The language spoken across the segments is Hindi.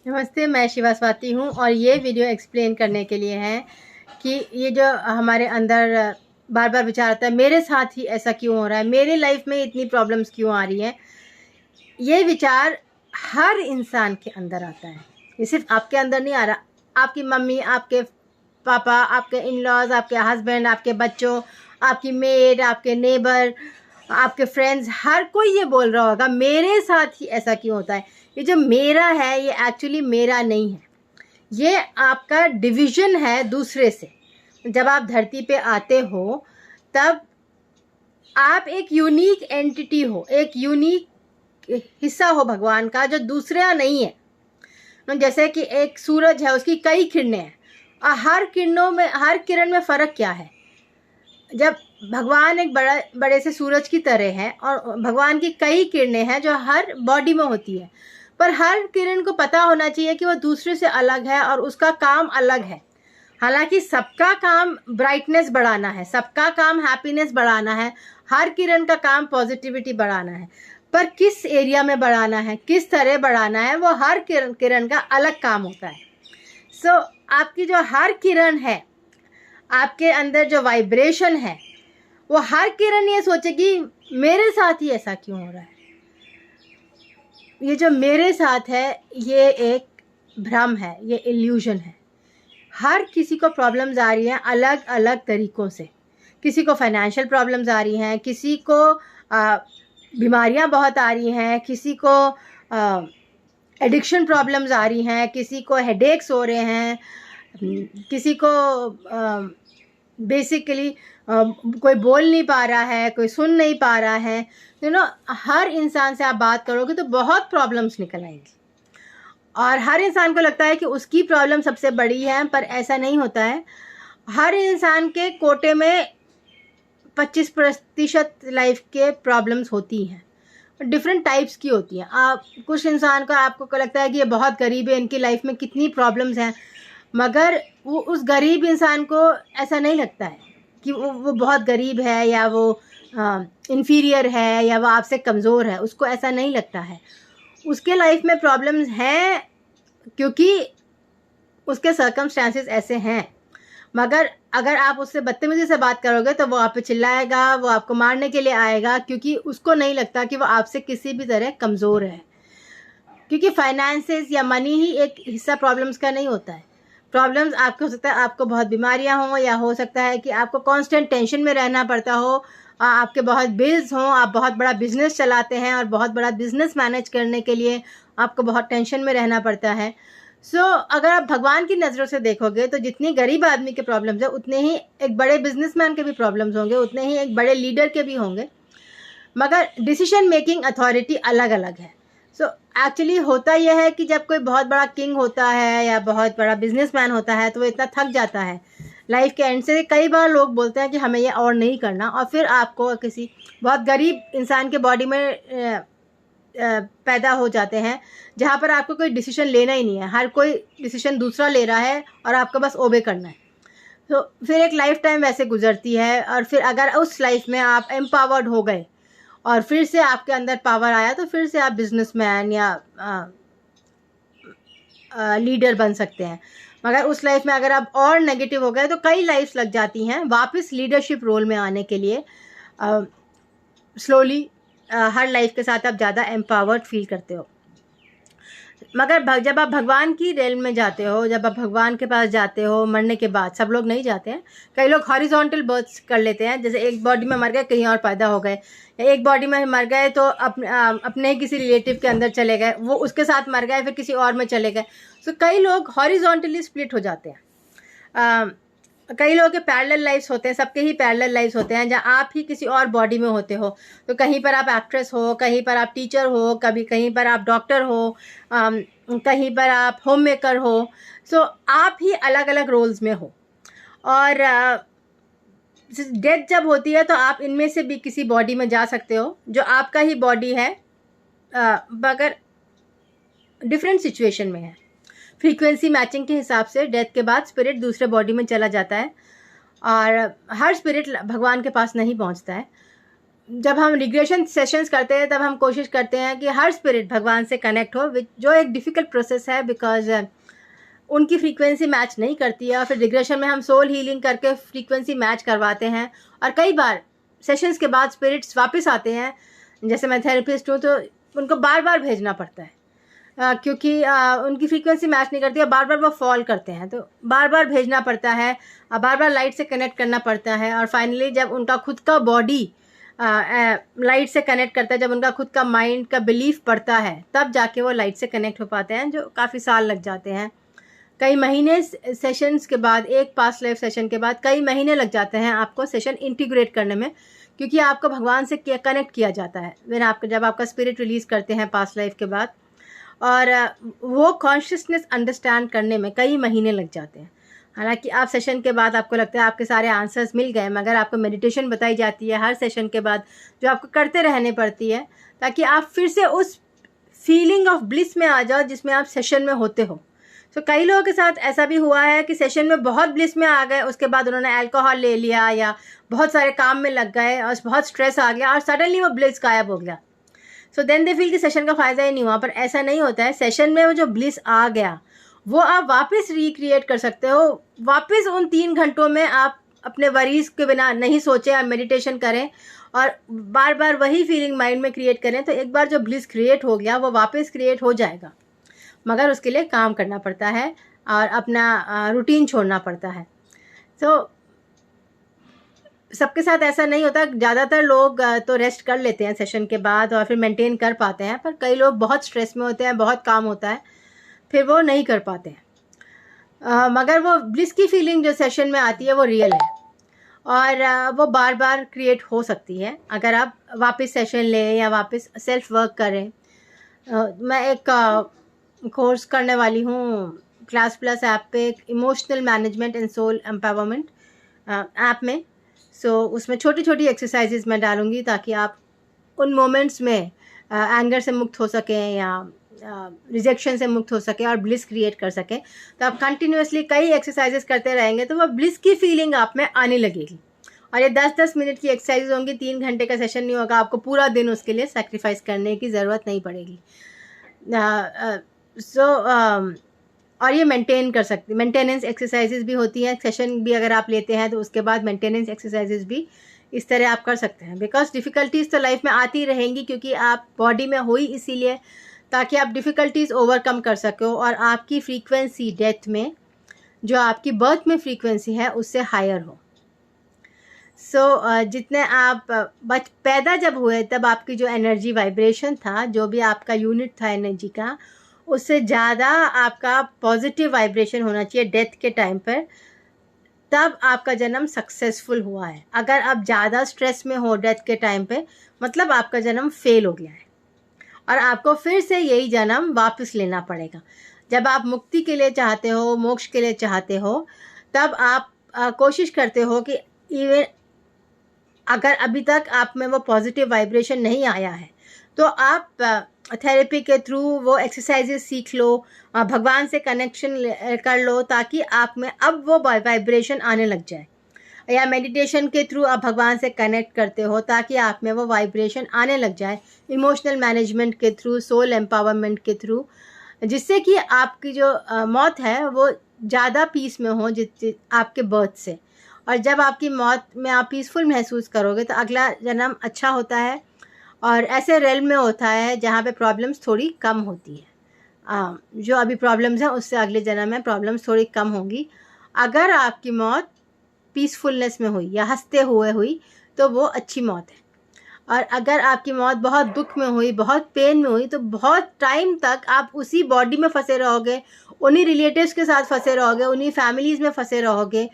नमस्ते, मैं शिवा स्वाति हूँ और ये वीडियो एक्सप्लेन करने के लिए है कि ये जो हमारे अंदर बार बार विचार आता है, मेरे साथ ही ऐसा क्यों हो रहा है, मेरे लाइफ में इतनी प्रॉब्लम्स क्यों आ रही हैं। ये विचार हर इंसान के अंदर आता है, ये सिर्फ आपके अंदर नहीं आ रहा। आपकी मम्मी, आपके पापा, आपके इन लॉज, आपके हस्बैंड, आपके बच्चों, आपकी मेड, आपके नेबर, आपके फ्रेंड्स, हर कोई ये बोल रहा होगा मेरे साथ ही ऐसा क्यों होता है। ये जो मेरा है ये एक्चुअली मेरा नहीं है, ये आपका डिवीज़न है दूसरे से। जब आप धरती पे आते हो तब आप एक यूनिक एंटिटी हो, एक यूनिक हिस्सा हो भगवान का जो दूसरा नहीं है। जैसे कि एक सूरज है, उसकी कई किरणें हैं और हर किरण में फ़र्क क्या है। जब भगवान एक बड़े से सूरज की तरह है और भगवान की कई किरणें हैं जो हर बॉडी में होती है, पर हर किरण को पता होना चाहिए कि वो दूसरे से अलग है और उसका काम अलग है। हालांकि सबका काम ब्राइटनेस बढ़ाना है, सबका काम हैप्पीनेस बढ़ाना है, हर किरण का काम पॉजिटिविटी बढ़ाना है, पर किस एरिया में बढ़ाना है, किस तरह बढ़ाना है, वो हर किरण का अलग काम होता है। सो आपकी जो हर किरण है, आपके अंदर जो वाइब्रेशन है, वो हर किरण ये सोचेगी मेरे साथ ही ऐसा क्यों हो रहा है। ये जो मेरे साथ है ये एक भ्रम है, ये इल्यूजन है। हर किसी को प्रॉब्लम्स आ रही हैं अलग अलग तरीक़ों से। किसी को फाइनेंशियल प्रॉब्लम्स आ रही हैं, किसी को बीमारियां बहुत आ रही हैं, किसी को एडिक्शन प्रॉब्लम्स आ रही हैं, किसी को हेडेक्स हो रहे हैं, किसी को बेसिकली कोई बोल नहीं पा रहा है, कोई सुन नहीं पा रहा है। हर इंसान से आप बात करोगे तो बहुत प्रॉब्लम्स निकल आएंगी और हर इंसान को लगता है कि उसकी प्रॉब्लम सबसे बड़ी है, पर ऐसा नहीं होता है। हर इंसान के कोटे में 25% लाइफ के प्रॉब्लम्स होती हैं, डिफरेंट टाइप्स की होती हैं। आप कुछ इंसान को आपको लगता है कि ये बहुत गरीब है, इनकी लाइफ में कितनी प्रॉब्लम्स हैं, मगर वो उस गरीब इंसान को ऐसा नहीं लगता है कि वो बहुत गरीब है या वो इन्फीरियर है या वो आपसे कमज़ोर है। उसको ऐसा नहीं लगता है। उसके लाइफ में प्रॉब्लम्स हैं क्योंकि उसके सर्कमस्टांसेस ऐसे हैं। मगर अगर आप उससे बदतमीज़ी से बात करोगे तो वो आप पे चिल्लाएगा, वो आपको मारने के लिए आएगा, क्योंकि उसको नहीं लगता कि वो आपसे किसी भी तरह कमज़ोर है। क्योंकि फाइनेंसेस या मनी ही एक हिस्सा प्रॉब्लम्स का नहीं होता है। प्रॉब्लम्स आपको हो सकता है आपको बहुत बीमारियां हों, या हो सकता है कि आपको कांस्टेंट टेंशन में रहना पड़ता हो, आपके बहुत बिल्स हों, आप बहुत बड़ा बिजनेस चलाते हैं और बहुत बड़ा बिजनेस मैनेज करने के लिए आपको बहुत टेंशन में रहना पड़ता है। अगर आप भगवान की नज़रों से देखोगे तो जितनी गरीब आदमी के प्रॉब्लम्स है उतने ही एक बड़े बिजनेसमैन के भी प्रॉब्लम्स होंगे, उतने ही एक बड़े लीडर के भी होंगे, मगर डिसीजन मेकिंग अथॉरिटी अलग अलग है। एक्चुअली होता यह है कि जब कोई बहुत बड़ा किंग होता है या बहुत बड़ा बिजनेसमैन होता है तो वो इतना थक जाता है लाइफ के एंड से। कई बार लोग बोलते हैं कि हमें ये और नहीं करना, और फिर आपको किसी बहुत गरीब इंसान के बॉडी में पैदा हो जाते हैं जहाँ पर आपको कोई डिसीजन लेना ही नहीं है, हर कोई डिसीजन दूसरा ले रहा है और आपको बस ओबे करना है। तो फिर एक लाइफ टाइम वैसे गुजरती है, और फिर अगर उस लाइफ में आप एम्पावर्ड हो गए और फिर से आपके अंदर पावर आया तो फिर से आप बिजनेसमैन या लीडर बन सकते हैं। मगर उस लाइफ में अगर आप और नेगेटिव हो गए तो कई लाइफ्स लग जाती हैं वापस लीडरशिप रोल में आने के लिए। स्लोली हर लाइफ के साथ आप ज़्यादा एम्पावर्ड फील करते हो। मगर जब आप भगवान की रेल में जाते हो, जब आप भगवान के पास जाते हो मरने के बाद, सब लोग नहीं जाते हैं, कई लोग हॉरिजॉन्टल बर्थ्स कर लेते हैं, जैसे एक बॉडी में मर गए कहीं और पैदा हो गए, या एक बॉडी में मर गए तो अपने ही किसी रिलेटिव के अंदर चले गए, वो उसके साथ मर गए, फिर किसी और में चले गए। कई लोग हॉरिजॉन्टली स्प्लिट हो जाते हैं। कई लोगों के पैरेलल लाइफ्स होते हैं, सबके ही पैरेलल लाइफ्स होते हैं, जहाँ आप ही किसी और बॉडी में होते हो। तो कहीं पर आप एक्ट्रेस हो, कहीं पर आप टीचर हो, कहीं पर आप डॉक्टर हो, कहीं पर आप होम मेकर हो। आप ही अलग अलग रोल्स में हो, और डेथ जब होती है तो आप इनमें से भी किसी बॉडी में जा सकते हो जो आपका ही बॉडी है, मगर डिफरेंट सिचुएशन में है। फ्रीक्वेंसी मैचिंग के हिसाब से डेथ के बाद स्पिरिट दूसरे बॉडी में चला जाता है, और हर स्पिरिट भगवान के पास नहीं पहुंचता है। जब हम रिग्रेशन सेशंस करते हैं तब हम कोशिश करते हैं कि हर स्पिरिट भगवान से कनेक्ट हो, जो एक डिफ़िकल्ट प्रोसेस है बिकॉज उनकी फ्रीक्वेंसी मैच नहीं करती है। और फिर रिग्रेशन में हम सोल हीलिंग करके फ्रीक्वेंसी मैच करवाते हैं, और कई बार सेशंस के बाद स्पिरिट्स वापस आते हैं। जैसे मैं थेरेपिस्ट हूँ तो उनको बार बार भेजना पड़ता है क्योंकि उनकी फ्रीक्वेंसी मैच नहीं करती है, बार बार वो फॉल करते हैं, तो बार बार भेजना पड़ता है, बार बार लाइट से कनेक्ट करना पड़ता है। और फाइनली जब उनका खुद का बॉडी लाइट से कनेक्ट करता है, जब उनका खुद का माइंड का बिलीफ पड़ता है, तब जाके वो लाइट से कनेक्ट हो पाते हैं, जो काफ़ी साल लग जाते हैं। कई महीने सेशंस के बाद, एक पास्ट लाइफ सेशन के बाद कई महीने लग जाते हैं आपको सेशन इंटीग्रेट करने में, क्योंकि आपको भगवान से कनेक्ट किया जाता है जब आपका स्पिरिट रिलीज़ करते हैं पास्ट लाइफ के बाद। और वो कॉन्शियसनेस अंडरस्टैंड करने में कई महीने लग जाते हैं। हालांकि आप सेशन के बाद आपको लगता है आपके सारे आंसर्स मिल गए, मगर आपको मेडिटेशन बताई जाती है हर सेशन के बाद, जो आपको करते रहने पड़ती है, ताकि आप फिर से उस फीलिंग ऑफ ब्लिस में आ जाओ जिसमें आप सेशन में होते हो। तो कई लोगों के साथ ऐसा भी हुआ है कि सेशन में बहुत ब्लिस में आ गए, उसके बाद उन्होंने अल्कोहल ले लिया या बहुत सारे काम में लग गए और बहुत स्ट्रेस आ गया और सडनली वो ब्लिस गायब हो गया। सो देन दे फील कि सेशन का फ़ायदा ही नहीं हुआ। पर ऐसा नहीं होता है। सेशन में वो जो ब्लिस आ गया वो आप वापस रिक्रिएट कर सकते हो। वापस उन 3 घंटों में आप अपने वरीज के बिना नहीं सोचें और मेडिटेशन करें और बार बार वही फीलिंग माइंड में क्रिएट करें, तो एक बार जो ब्लिस क्रिएट हो गया वो वापस क्रिएट हो जाएगा। मगर उसके लिए काम करना पड़ता है और अपना रूटीन छोड़ना पड़ता है। तो सबके साथ ऐसा नहीं होता। ज़्यादातर लोग तो रेस्ट कर लेते हैं सेशन के बाद और फिर मेंटेन कर पाते हैं, पर कई लोग बहुत स्ट्रेस में होते हैं, बहुत काम होता है, फिर वो नहीं कर पाते हैं। मगर वो ब्लिस की फीलिंग जो सेशन में आती है वो रियल है और वो बार बार क्रिएट हो सकती है अगर आप वापस सेशन लें या वापस सेल्फ वर्क करें। मैं एक कोर्स करने वाली हूँ क्लास प्लस ऐप पे, emotional management and soul empowerment app में। उसमें छोटी छोटी एक्सरसाइजेज मैं डालूँगी ताकि आप उन मोमेंट्स में एंगर से मुक्त हो सकें या रिजेक्शन से मुक्त हो सके और ब्लिस क्रिएट कर सकें। तो आप कंटिन्यूसली कई एक्सरसाइजेस करते रहेंगे तो वो ब्लिस की फीलिंग आप में आने लगेगी। और ये 10-10 मिनट की एक्सरसाइज होंगी, 3 घंटे का सेशन नहीं होगा। आपको पूरा दिन उसके लिए सेक्रीफाइस करने की ज़रूरत नहीं पड़ेगी। और ये मेंटेनेंस एक्सरसाइजेज भी होती हैं। सेशन भी अगर आप लेते हैं तो उसके बाद मेंटेनेंस एक्सरसाइजेज भी इस तरह आप कर सकते हैं। बिकॉज डिफ़िकल्टीज़ तो लाइफ में आती रहेंगी, क्योंकि आप बॉडी में हुई इसीलिए ताकि आप डिफ़िकल्टीज़ ओवरकम कर सको और आपकी फ्रीक्वेंसी डेथ में जो आपकी बर्थ में फ्रीक्वेंसी है उससे हायर हो। जितने आप पैदा जब हुए तब आपकी जो एनर्जी वाइब्रेशन था, जो भी आपका यूनिट था एनर्जी का, उससे ज़्यादा आपका पॉजिटिव वाइब्रेशन होना चाहिए डेथ के टाइम पर, तब आपका जन्म सक्सेसफुल हुआ है। अगर आप ज़्यादा स्ट्रेस में हो डेथ के टाइम पे, मतलब आपका जन्म फेल हो गया है और आपको फिर से यही जन्म वापस लेना पड़ेगा। जब आप मुक्ति के लिए चाहते हो, मोक्ष के लिए चाहते हो, तब आप कोशिश करते हो कि इवन अगर अभी तक आप में वो पॉजिटिव वाइब्रेशन नहीं आया है तो आप थेरेपी के थ्रू वो एक्सरसाइजेस सीख लो, भगवान से कनेक्शन कर लो, ताकि आप में अब वो वाइब्रेशन आने लग जाए। या मेडिटेशन के थ्रू आप भगवान से कनेक्ट करते हो ताकि आप में वो वाइब्रेशन आने लग जाए। इमोशनल मैनेजमेंट के थ्रू, सोल एम्पावरमेंट के थ्रू, जिससे कि आपकी जो मौत है वो ज़्यादा पीस में हो आपके बर्थ से। और जब आपकी मौत में आप पीसफुल महसूस करोगे तो अगला जन्म अच्छा होता है और ऐसे रेल में होता है जहाँ पे प्रॉब्लम्स थोड़ी कम होती है। जो अभी प्रॉब्लम्स हैं उससे अगले जन्म में प्रॉब्लम्स थोड़ी कम होंगी। अगर आपकी मौत पीसफुलनेस में हुई या हंसते हुए हुई तो वो अच्छी मौत है। और अगर आपकी मौत बहुत दुख में हुई, बहुत पेन में हुई, तो बहुत टाइम तक आप उसी बॉडी में फंसे रहोगे, उन्हीं रिलेटिव्स के साथ फंसे रहोगे, उन्हीं फैमिलीज़ में फंसे रहोगे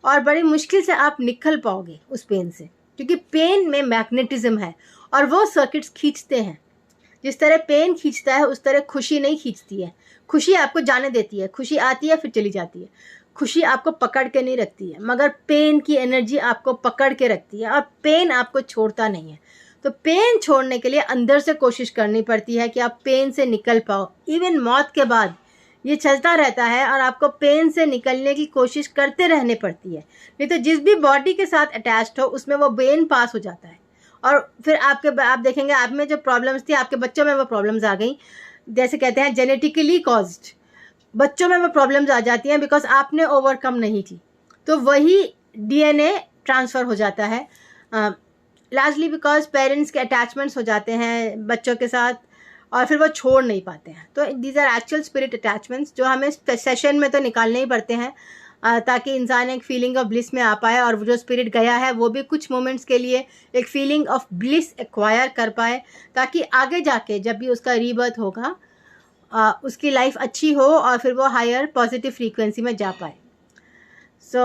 और बड़ी मुश्किल से आप निकल पाओगे उस पेन से, क्योंकि पेन में मैग्नेटिज्म है और वो सर्किट्स खींचते हैं। जिस तरह पेन खींचता है उस तरह खुशी नहीं खींचती है। खुशी आपको जाने देती है, खुशी आती है फिर चली जाती है। खुशी आपको पकड़ के नहीं रखती है, मगर पेन की एनर्जी आपको पकड़ के रखती है और पेन आपको छोड़ता नहीं है। तो पेन छोड़ने के लिए अंदर से कोशिश करनी पड़ती है कि आप पेन से निकल पाओ। इवन मौत के बाद ये चलता रहता है और आपको पेन से निकलने की कोशिश करते रहने पड़ती है। नहीं तो जिस भी बॉडी के साथ अटैच्ड हो उसमें वो पेन पास हो जाता है और फिर आप देखेंगे आप में जो प्रॉब्लम्स थी आपके बच्चों में वो प्रॉब्लम्स आ गई, जैसे कहते हैं जेनेटिकली कॉज्ड, बच्चों में वो प्रॉब्लम्स आ जाती हैं बिकॉज आपने ओवरकम नहीं की, तो वही डीएनए ट्रांसफ़र हो जाता है लार्जली बिकॉज पेरेंट्स के अटैचमेंट्स हो जाते हैं बच्चों के साथ और फिर वो छोड़ नहीं पाते हैं। तो these are actual spirit attachments जो हमें सेशन में तो निकालने ही पड़ते हैं ताकि इंसान एक फीलिंग ऑफ ब्लिस में आ पाए, और जो स्पिरिट गया है वो भी कुछ मोमेंट्स के लिए एक फीलिंग ऑफ ब्लिस एक्वायर कर पाए, ताकि आगे जाके जब भी उसका रीबर्थ होगा उसकी लाइफ अच्छी हो और फिर वो हायर पॉजिटिव फ्रीक्वेंसी में जा पाए। So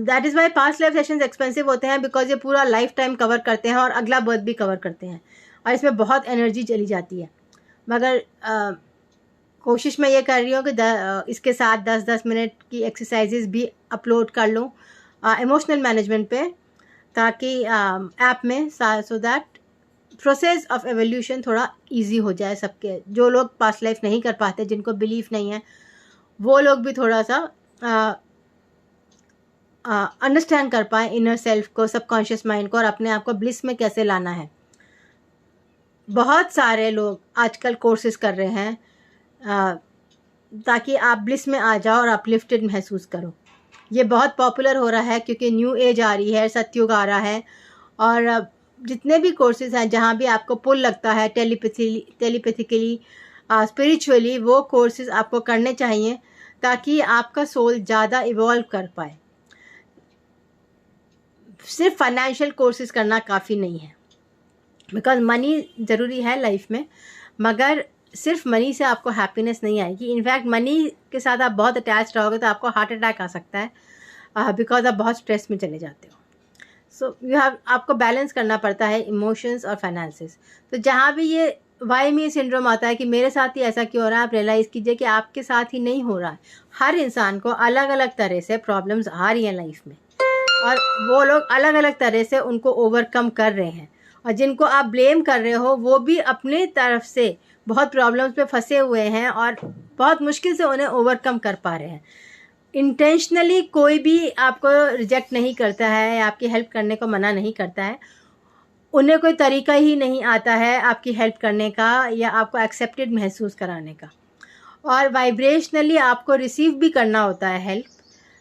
that is why past life sessions expensive होते हैं, बिकॉज ये पूरा लाइफ टाइम कवर करते हैं और अगला बर्थ भी कवर करते हैं, और इसमें बहुत एनर्जी चली जाती है। मगर कोशिश मैं ये कर रही हूँ कि इसके साथ 10-10 मिनट की एक्सरसाइजेज भी अपलोड कर लूँ इमोशनल मैनेजमेंट पे, ताकि ऐप में, so that process of evolution थोड़ा इजी हो जाए सबके। जो लोग पास्ट लाइफ नहीं कर पाते, जिनको बिलीफ नहीं है, वो लोग भी थोड़ा सा अंडरस्टैंड कर पाएँ इनर सेल्फ को, सबकॉन्शियस माइंड को, और अपने आप को ब्लिस में कैसे लाना है। बहुत सारे लोग आजकल कोर्सेज कर रहे हैं ताकि आप ब्लिस में आ जाओ और अपलिफ्टेड महसूस करो। ये बहुत पॉपुलर हो रहा है क्योंकि न्यू एज आ रही है, सतयुग आ रहा है, और जितने भी कोर्सेज हैं जहाँ भी आपको पुल लगता है टेलीपैथिकली स्पिरिचुअली, वो कोर्सेज आपको करने चाहिए ताकि आपका सोल ज़्यादा इवॉल्व कर पाए। सिर्फ फाइनेंशियल कोर्सेज करना काफ़ी नहीं है, बिकॉज मनी ज़रूरी है लाइफ में, मगर सिर्फ मनी से आपको हैप्पीनेस नहीं आएगी। इनफैक्ट मनी के साथ आप बहुत अटैच रहोगे तो आपको हार्ट अटैक आ सकता है बिकॉज आप बहुत स्ट्रेस में चले जाते हो। सो आपको बैलेंस करना पड़ता है इमोशंस और फाइनेंसेस। तो जहाँ भी ये वाई मी सिंड्रोम आता है कि मेरे साथ ही ऐसा क्यों हो रहा है, आप रियलाइज़ कीजिए कि आपके साथ ही नहीं हो रहा है। हर इंसान को अलग अलग तरह से प्रॉब्लम्स आ रही हैं लाइफ में, और वो लोग अलग अलग तरह से उनको ओवरकम कर रहे हैं, और जिनको आप ब्लेम कर रहे हो वो भी अपने तरफ से बहुत प्रॉब्लम्स पे फंसे हुए हैं और बहुत मुश्किल से उन्हें ओवरकम कर पा रहे हैं। इंटेंशनली कोई भी आपको रिजेक्ट नहीं करता है या आपकी हेल्प करने को मना नहीं करता है, उन्हें कोई तरीका ही नहीं आता है आपकी हेल्प करने का या आपको एक्सेप्टेड महसूस कराने का। और वाइब्रेशनली आपको रिसीव भी करना होता है हेल्प,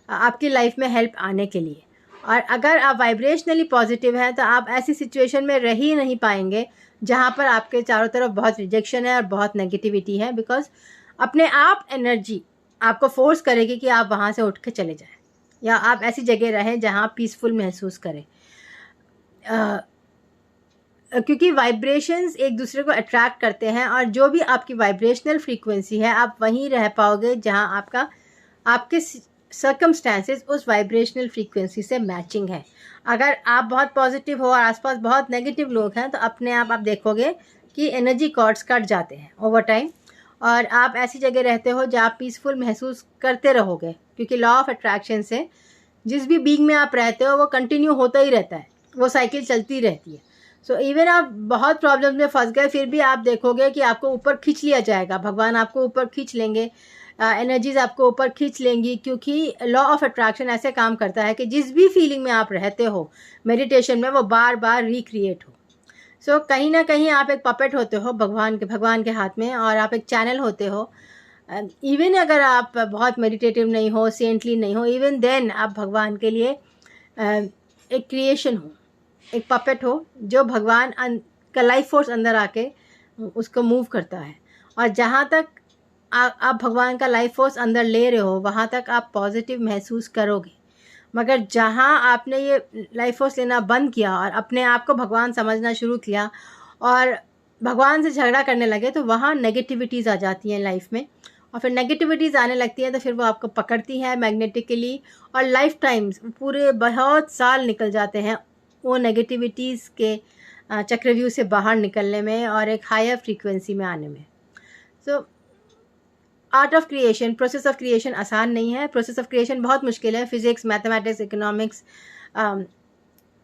आपकी लाइफ में हेल्प आने के लिए। और अगर आप वाइब्रेशनली पॉजिटिव हैं तो आप ऐसी सिचुएशन में रह ही नहीं पाएंगे जहाँ पर आपके चारों तरफ बहुत रिजेक्शन है और बहुत नेगेटिविटी है, बिकॉज अपने आप एनर्जी आपको फोर्स करेगी कि आप वहाँ से उठ के चले जाएं या आप ऐसी जगह रहें जहाँ पीसफुल महसूस करें, क्योंकि वाइब्रेशंस एक दूसरे को अट्रैक्ट करते हैं, और जो भी आपकी वाइब्रेशनल फ्रीक्वेंसी है आप वहीं रह पाओगे जहाँ आपके सर्कमस्टेंसेस उस वाइब्रेशनल फ्रीक्वेंसी से मैचिंग है। अगर आप बहुत पॉजिटिव हो और आसपास बहुत नेगेटिव लोग हैं तो अपने आप देखोगे कि एनर्जी कॉर्ड्स कट जाते हैं ओवर टाइम, और आप ऐसी जगह रहते हो जहाँ आप पीसफुल महसूस करते रहोगे, क्योंकि लॉ ऑफ अट्रैक्शन से जिस भी बीइंग में आप रहते हो वो कंटिन्यू होता ही रहता है, वो साइकिल चलती रहती है। सो इवन आप बहुत प्रॉब्लम्स में फंस गए फिर भी आप देखोगे कि आपको ऊपर खींच लिया जाएगा, भगवान आपको ऊपर खींच लेंगे, एनर्जीज आपको ऊपर खींच लेंगी, क्योंकि लॉ ऑफ अट्रैक्शन ऐसे काम करता है कि जिस भी फीलिंग में आप रहते हो मेडिटेशन में वो बार बार रिक्रिएट हो। सो कहीं ना कहीं आप एक पपेट होते हो भगवान के हाथ में, और आप एक चैनल होते हो। इवन अगर आप बहुत मेडिटेटिव नहीं हो, सेंटली नहीं हो, इवन देन आप भगवान के लिए एक क्रिएशन हो, एक पपेट हो जो भगवान का लाइफ फोर्स अंदर आके उसको मूव करता है। और जहाँ तक आप भगवान का लाइफ फोर्स अंदर ले रहे हो वहाँ तक आप पॉजिटिव महसूस करोगे, मगर जहाँ आपने ये लाइफ फोर्स लेना बंद किया और अपने आप को भगवान समझना शुरू किया और भगवान से झगड़ा करने लगे तो वहाँ नेगेटिविटीज़ आ जाती हैं लाइफ में, और फिर नेगेटिविटीज़ आने लगती हैं तो फिर वो आपको पकड़ती हैं मैग्नेटिकली, और लाइफ टाइम्स पूरे बहुत साल निकल जाते हैं वो नेगेटिविटीज़ के चक्रव्यूह से बाहर निकलने में और एक हायर फ्रीक्वेंसी में आने में। So art of creation, process of creation आसान नहीं है, प्रोसेस ऑफ क्रिएशन बहुत मुश्किल है। फिज़िक्स, मैथमेटिक्स, इकोनॉमिक्स,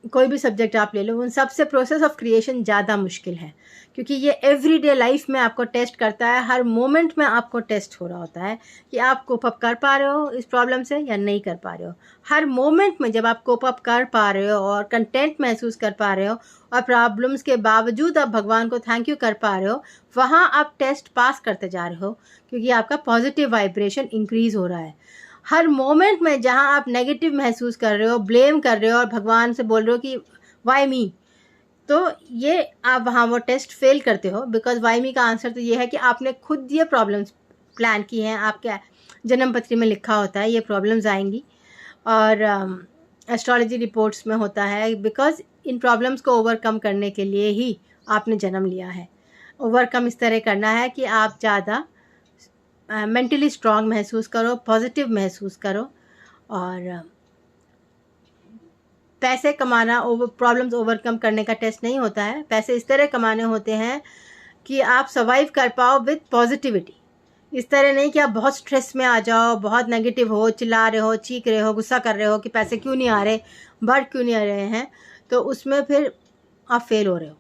कोई भी सब्जेक्ट आप ले लो, उन सब से प्रोसेस ऑफ क्रिएशन ज़्यादा मुश्किल है, क्योंकि ये एवरीडे लाइफ में आपको टेस्ट करता है, हर मोमेंट में आपको टेस्ट हो रहा होता है कि आप कोप अप कर पा रहे हो इस प्रॉब्लम से या नहीं कर पा रहे हो। हर मोमेंट में जब आप कोप अप कर पा रहे हो और कंटेंट महसूस कर पा रहे हो और प्रॉब्लम्स के बावजूद आप भगवान को थैंक यू कर पा रहे हो, वहाँ आप टेस्ट पास करते जा रहे हो, क्योंकि आपका पॉजिटिव वाइब्रेशन इंक्रीज़ हो रहा है। हर मोमेंट में जहाँ आप नेगेटिव महसूस कर रहे हो, ब्लेम कर रहे हो और भगवान से बोल रहे हो कि वाई मी, तो ये आप वहाँ वो टेस्ट फेल करते हो, बिकॉज वाई मी का आंसर तो ये है कि आपने खुद ये प्रॉब्लम्स प्लान की हैं, आपके जन्म पत्री में लिखा होता है ये प्रॉब्लम्स आएंगी, और एस्ट्रोलॉजी रिपोर्ट्स में होता है, बिकॉज इन प्रॉब्लम्स को ओवरकम करने के लिए ही आपने जन्म लिया है। ओवरकम इस तरह करना है कि आप ज़्यादा मेंटली स्ट्रांग महसूस करो, पॉजिटिव महसूस करो, और पैसे कमाना प्रॉब्लम्स ओवरकम करने का टेस्ट नहीं होता है। पैसे इस तरह कमाने होते हैं कि आप सर्वाइव कर पाओ विद पॉजिटिविटी। इस तरह नहीं कि आप बहुत स्ट्रेस में आ जाओ, बहुत नेगेटिव हो, चिल्ला रहे हो, चीख रहे हो, गुस्सा कर रहे हो कि पैसे क्यों नहीं आ रहे, बढ़ क्यों नहीं आ रहे हैं, तो उसमें फिर आप फेल हो रहे हो।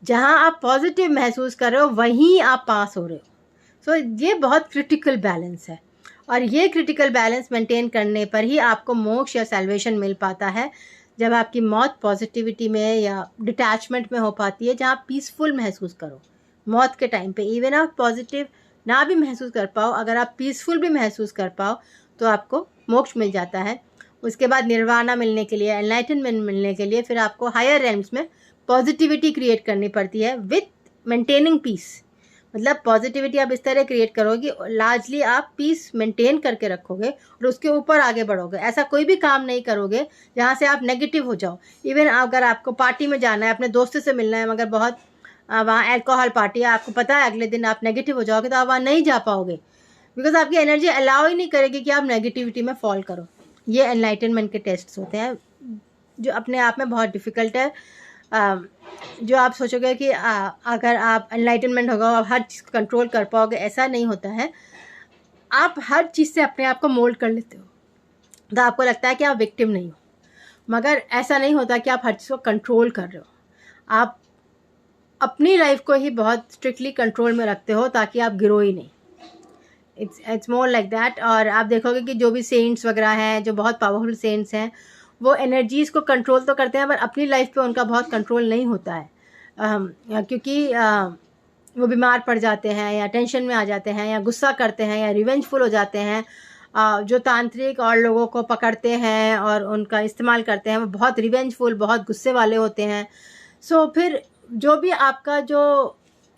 जहाँ आप पॉजिटिव महसूस कर रहे हो वहीं आप पास हो रहे हो। सो ये बहुत क्रिटिकल बैलेंस है, और ये क्रिटिकल बैलेंस मेंटेन करने पर ही आपको मोक्ष या सैल्वेशन मिल पाता है, जब आपकी मौत पॉजिटिविटी में या डिटैचमेंट में हो पाती है, जहाँ आप पीसफुल महसूस करो। मौत के टाइम पे इवन आप पॉजिटिव ना भी महसूस कर पाओ, अगर आप पीसफुल भी महसूस कर पाओ तो आपको मोक्ष मिल जाता है। उसके बाद निर्वाणा मिलने के लिए, एनलाइटनमेंट मिलने के लिए फिर आपको हायर रेल्म्स में पॉजिटिविटी क्रिएट करनी पड़ती है विथ मेंटेनिंग पीस। मतलब पॉजिटिविटी आप इस तरह क्रिएट करोगे, लार्जली आप पीस मेंटेन करके रखोगे और उसके ऊपर आगे बढ़ोगे। ऐसा कोई भी काम नहीं करोगे जहाँ से आप नेगेटिव हो जाओ। इवन अगर आपको पार्टी में जाना है, अपने दोस्तों से मिलना है, मगर बहुत वहाँ अल्कोहल पार्टी है, आपको पता है अगले दिन आप नेगेटिव हो जाओगे, तो आप वहाँ नहीं जा पाओगे, बिकॉज आपकी एनर्जी अलाउ ही नहीं करेगी कि आप नेगेटिविटी में फॉल करो। ये एनलाइटनमेंट के टेस्ट्स होते हैं जो अपने आप में बहुत डिफ़िकल्ट है। जो आप सोचोगे कि अगर आप एनलाइटनमेंट होगा आप हर चीज़ को कंट्रोल कर पाओगे, ऐसा नहीं होता है। आप हर चीज़ से अपने आप को मोल्ड कर लेते हो, तो आपको लगता है कि आप विक्टिम नहीं हो, मगर ऐसा नहीं होता कि आप हर चीज़ को कंट्रोल कर रहे हो। आप अपनी लाइफ को ही बहुत स्ट्रिक्टली कंट्रोल में रखते हो ताकि आप गिरो ही नहीं। It's more like that. और आप देखोगे कि जो भी सेंट्स वगैरह हैं, जो बहुत पावरफुल सेंट्स हैं, वो एनर्जीज़ को कंट्रोल तो करते हैं, पर अपनी लाइफ पे उनका बहुत कंट्रोल नहीं होता है, क्योंकि वो बीमार पड़ जाते हैं या टेंशन में आ जाते हैं या गुस्सा करते हैं या रिवेंजफुल हो जाते हैं। जो तांत्रिक और लोगों को पकड़ते हैं और उनका इस्तेमाल करते हैं, वो बहुत रिवेंजफुल, बहुत गुस्से वाले होते हैं। सो फिर जो भी आपका जो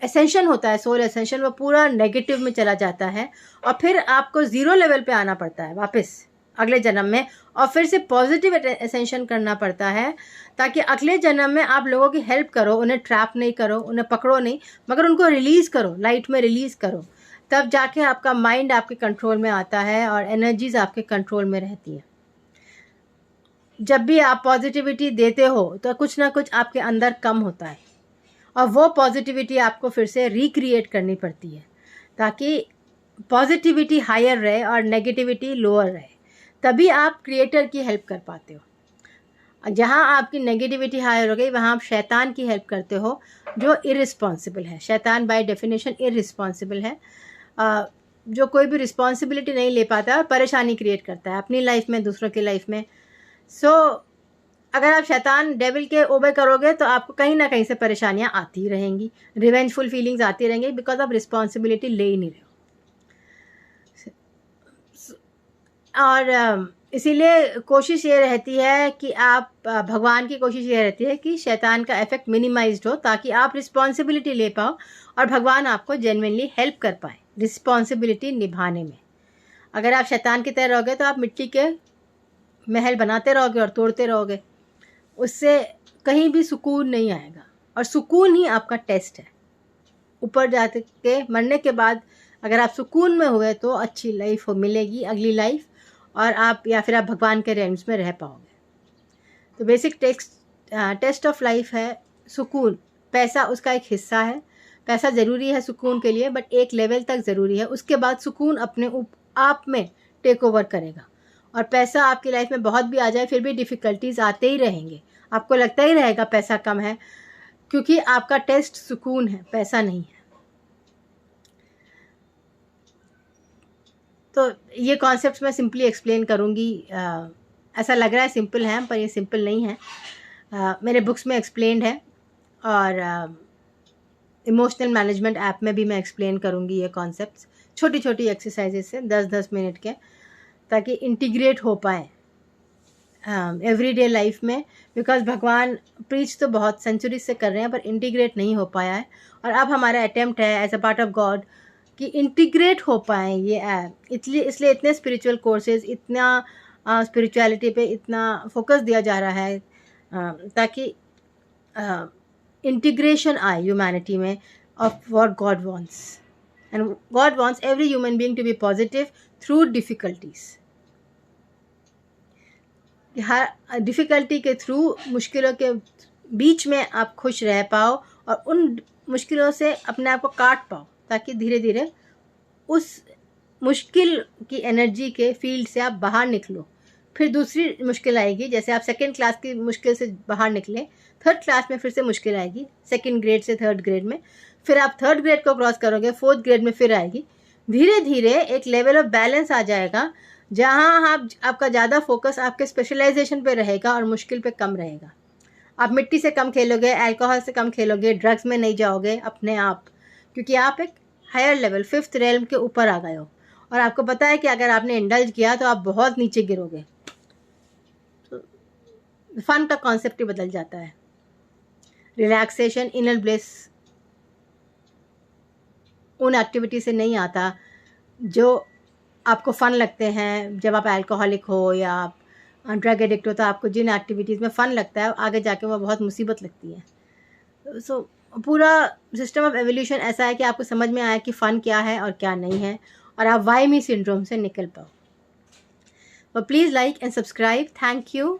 एसेंशन होता है, सोल एसेंशन, वो पूरा नेगेटिव में चला जाता है, और फिर आपको ज़ीरो लेवल पे आना पड़ता है वापस अगले जन्म में, और फिर से पॉजिटिव एसेंशन करना पड़ता है, ताकि अगले जन्म में आप लोगों की हेल्प करो, उन्हें ट्रैप नहीं करो, उन्हें पकड़ो नहीं, मगर उनको रिलीज़ करो, लाइट में रिलीज़ करो। तब जाके आपका माइंड आपके कंट्रोल में आता है और एनर्जीज आपके कंट्रोल में रहती है। जब भी आप पॉजिटिविटी देते हो तो कुछ ना कुछ आपके अंदर कम होता है, और वो पॉजिटिविटी आपको फिर से रिक्रिएट करनी पड़ती है, ताकि पॉजिटिविटी हायर रहे और नेगेटिविटी लोअर रहे। तभी आप क्रिएटर की हेल्प कर पाते हो। जहाँ आपकी नेगेटिविटी हायर हो गई, वहाँ आप शैतान की हेल्प करते हो, जो इररिस्पॉन्सिबल है। शैतान बाय डेफिनेशन इररिस्पॉन्सिबल है, जो कोई भी रिस्पॉन्सिबिलिटी नहीं ले पाता और परेशानी क्रिएट करता है अपनी लाइफ में, दूसरों की लाइफ में। सो अगर आप शैतान डेविल के ओबे करोगे तो आपको कहीं ना कहीं से परेशानियाँ आती रहेंगी, रिवेंजफुल फीलिंग्स आती रहेंगी, बिकॉज आप रिस्पॉन्सिबिलिटी ले ही नहीं रहे हो। और इसीलिए कोशिश ये रहती है कि आप, भगवान की कोशिश ये रहती है कि शैतान का इफेक्ट मिनिमाइज्ड हो, ताकि आप रिस्पॉन्सिबिलिटी ले पाओ और भगवान आपको जेन्युइनली हेल्प कर पाए रिस्पॉन्सिबिलिटी निभाने में। अगर आप शैतान की तरह रहोगे तो आप मिट्टी के महल बनाते रहोगे और तोड़ते रहोगे, उससे कहीं भी सुकून नहीं आएगा, और सुकून ही आपका टेस्ट है। ऊपर जाते के मरने के बाद अगर आप सुकून में हुए तो अच्छी लाइफ हो मिलेगी, अगली लाइफ, और आप या फिर आप भगवान के रेंज में रह पाओगे। तो बेसिक टेस्ट ऑफ लाइफ है सुकून। पैसा उसका एक हिस्सा है, पैसा ज़रूरी है सुकून के लिए, बट एक लेवल तक ज़रूरी है। उसके बाद सुकून अपने आप में टेक ओवर करेगा, और पैसा आपकी लाइफ में बहुत भी आ जाए फिर भी डिफ़िकल्टीज आते ही रहेंगे, आपको लगता ही रहेगा पैसा कम है, क्योंकि आपका टेस्ट सुकून है, पैसा नहीं है। तो ये कॉन्सेप्ट्स मैं सिंपली एक्सप्लेन करूँगी। ऐसा लग रहा है सिंपल है, पर ये सिंपल नहीं है। मेरे बुक्स में एक्सप्लेन्ड है, और इमोशनल मैनेजमेंट ऐप में भी मैं एक्सप्लेन करूँगी ये कॉन्सेप्ट्स, छोटी छोटी एक्सरसाइजेस से 10-10 मिनट के, ताकि इंटीग्रेट हो पाए एवरीडे लाइफ में। बिकॉज भगवान प्रीच तो बहुत सेंचुरी से कर रहे हैं, पर इंटीग्रेट नहीं हो पाया है। और अब हमारा अटेम्प्ट है as a part of God कि इंटीग्रेट हो पाए ये ऐप। इसलिए इतने स्पिरिचुअल कोर्सेज, इतना स्पिरिचुअलिटी पे इतना फोकस दिया जा रहा है, ताकि इंटीग्रेशन आए ह्यूमैनिटी में of what God wants. And God wants every human being to be positive through difficulties. हर डिफ़िकल्टी के थ्रू, मुश्किलों के बीच में आप खुश रह पाओ और उन मुश्किलों से अपने आप को काट पाओ, ताकि धीरे धीरे उस मुश्किल की एनर्जी के फील्ड से आप बाहर निकलो। फिर दूसरी मुश्किल आएगी, जैसे आप सेकंड क्लास की मुश्किल से बाहर निकले, थर्ड क्लास में फिर से मुश्किल आएगी, सेकंड ग्रेड से थर्ड ग्रेड में, फिर आप थर्ड ग्रेड को क्रॉस करोगे, फोर्थ ग्रेड में फिर आएगी। धीरे धीरे एक लेवल ऑफ बैलेंस आ जाएगा, जहाँ आपका ज़्यादा फोकस आपके स्पेशलाइजेशन पे रहेगा और मुश्किल पे कम रहेगा। आप मिट्टी से कम खेलोगे, अल्कोहल से कम खेलोगे, ड्रग्स में नहीं जाओगे अपने आप, क्योंकि आप एक हायर लेवल, 5th रेल्म के ऊपर आ गए हो। और आपको पता है कि अगर आपने इंडल्ज किया तो आप बहुत नीचे गिरोगे। तो फन का कॉन्सेप्ट ही बदल जाता है। रिलैक्सेशन, इनर ब्लिस उन एक्टिविटी से नहीं आता जो आपको फ़न लगते हैं। जब आप अल्कोहलिक हो या आप ड्रग एडिक्ट हो, तो आपको जिन एक्टिविटीज़ में फ़न लगता है, आगे जाके वो बहुत मुसीबत लगती है। सो पूरा सिस्टम ऑफ एवोल्यूशन ऐसा है कि आपको समझ में आया कि फ़न क्या है और क्या नहीं है, और आप वाई मी सिंड्रोम से निकल पाओ। तो please like and subscribe. Thank you.